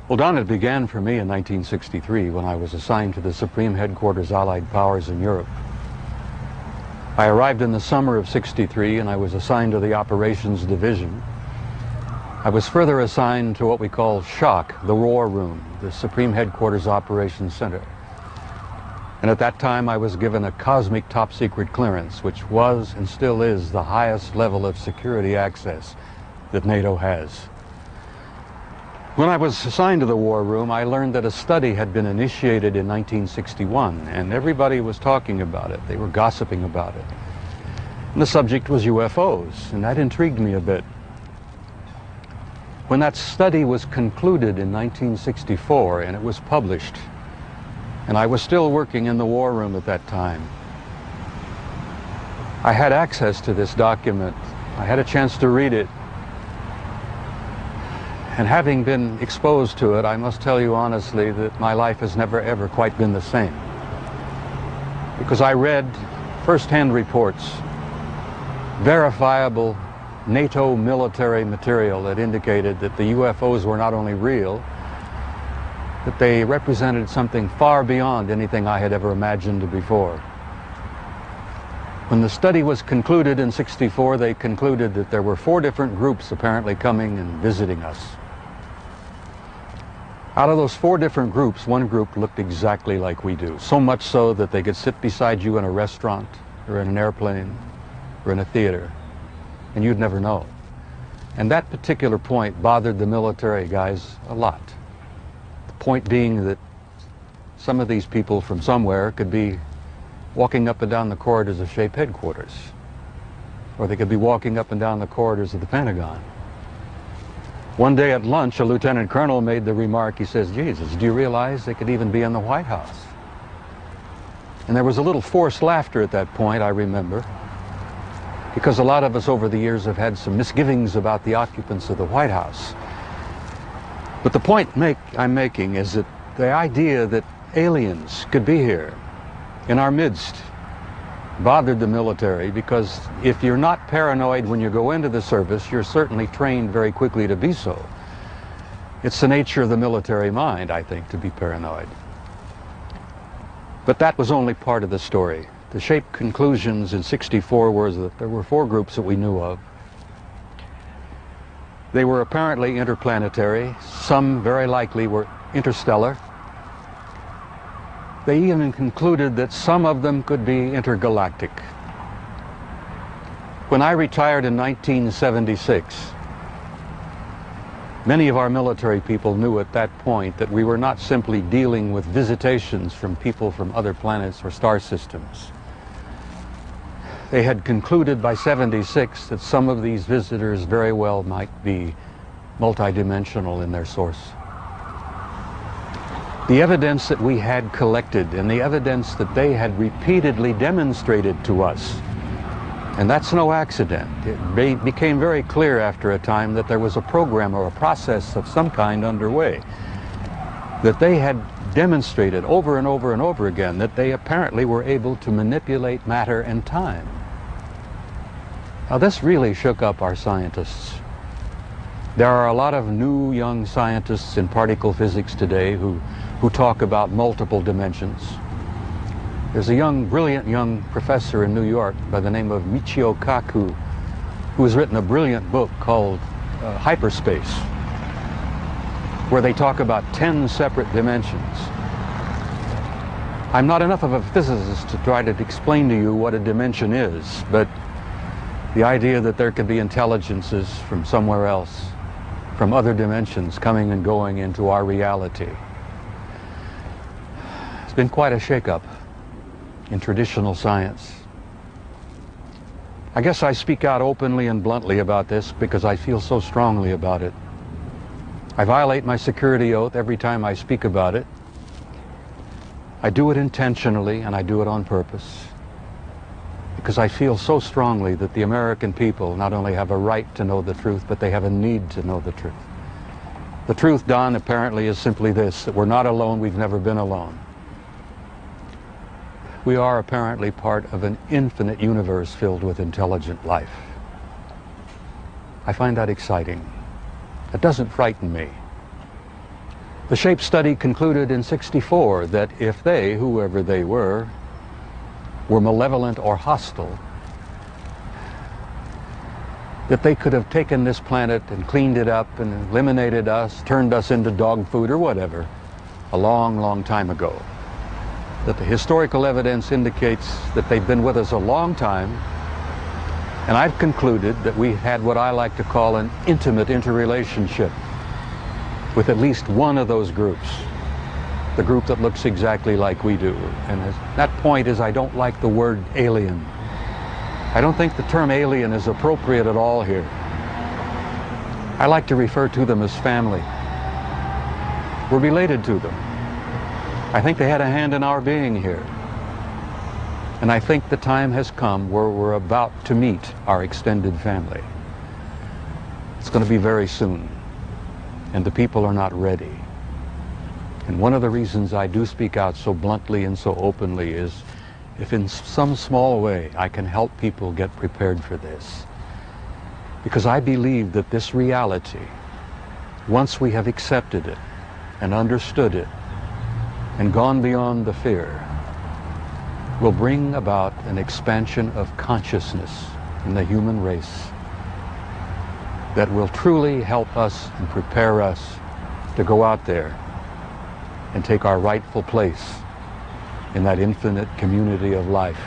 Well, Don, it began for me in 1963 when I was assigned to the Supreme Headquarters Allied Powers in Europe. I arrived in the summer of '63 and I was assigned to the Operations Division. I was further assigned to what we call SHOC, the War Room, the Supreme Headquarters Operations Center. And at that time I was given a cosmic top secret clearance, which was and still is the highest level of security access that NATO has. When I was assigned to the War Room, I learned that a study had been initiated in 1961, and everybody was talking about it. They were gossiping about it. And the subject was UFOs, and that intrigued me a bit. When that study was concluded in 1964 and it was published, and I was still working in the War Room at that time, I had access to this document. I had a chance to read it. And having been exposed to it, I must tell you honestly that my life has never ever quite been the same. Because I read first-hand reports, verifiable NATO military material that indicated that the UFOs were not only real, that they represented something far beyond anything I had ever imagined before. When the study was concluded in '64, they concluded that there were 4 different groups apparently coming and visiting us. Out of those 4 different groups, one group looked exactly like we do, so much so that they could sit beside you in a restaurant or in an airplane or in a theater, and you'd never know. And that particular point bothered the military guys a lot. The point being that some of these people from somewhere could be walking up and down the corridors of SHAPE headquarters, or they could be walking up and down the corridors of the Pentagon. One day at lunch, a lieutenant colonel made the remark, he says, "Jesus, do you realize they could even be in the White House?" And there was a little forced laughter at that point, I remember, because a lot of us over the years have had some misgivings about the occupants of the White House. But the point I'm making is that the idea that aliens could be here in our midst bothered the military, because if you're not paranoid when you go into the service, you're certainly trained very quickly to be so. It's the nature of the military mind, I think, to be paranoid. But that was only part of the story. The SHAPE conclusions in '64 were that there were 4 groups that we knew of. They were apparently interplanetary. Some very likely were interstellar. They even concluded that some of them could be intergalactic. When I retired in 1976, many of our military people knew at that point that we were not simply dealing with visitations from people from other planets or star systems. They had concluded by '76 that some of these visitors very well might be multidimensional in their source. The evidence that we had collected and the evidence that they had repeatedly demonstrated to us, and that's no accident. It became very clear after a time that there was a program or a process of some kind underway, that they had demonstrated over and over and over again that they apparently were able to manipulate matter and time. Now, this really shook up our scientists. There are a lot of new young scientists in particle physics today who talk about multiple dimensions. There's a brilliant young professor in New York by the name of Michio Kaku, who has written a brilliant book called Hyperspace, where they talk about 10 separate dimensions. I'm not enough of a physicist to try to explain to you what a dimension is, but the idea that there could be intelligences from somewhere else, from other dimensions, coming and going into our reality. It's been quite a shakeup in traditional science. I guess I speak out openly and bluntly about this because I feel so strongly about it. I violate my security oath every time I speak about it. I do it intentionally and I do it on purpose, because I feel so strongly that the American people not only have a right to know the truth, but they have a need to know the truth. The truth, Don, apparently is simply this, that we're not alone, we've never been alone. We are apparently part of an infinite universe filled with intelligent life. I find that exciting. It doesn't frighten me. The shape study concluded in '64 that if they, whoever they were malevolent or hostile, that they could have taken this planet and cleaned it up and eliminated us, turned us into dog food or whatever, a long, long time ago. That the historical evidence indicates that they've been with us a long time, and I've concluded that we had what I like to call an intimate interrelationship with at least one of those groups, the group that looks exactly like we do. And that point is, I don't like the word alien. I don't think the term alien is appropriate at all here. I like to refer to them as family. We're related to them. I think they had a hand in our being here. And I think the time has come where we're about to meet our extended family. It's going to be very soon, and the people are not ready. And one of the reasons I do speak out so bluntly and so openly is if in some small way I can help people get prepared for this. Because I believe that this reality, once we have accepted it and understood it and gone beyond the fear, will bring about an expansion of consciousness in the human race that will truly help us and prepare us to go out there and take our rightful place in that infinite community of life.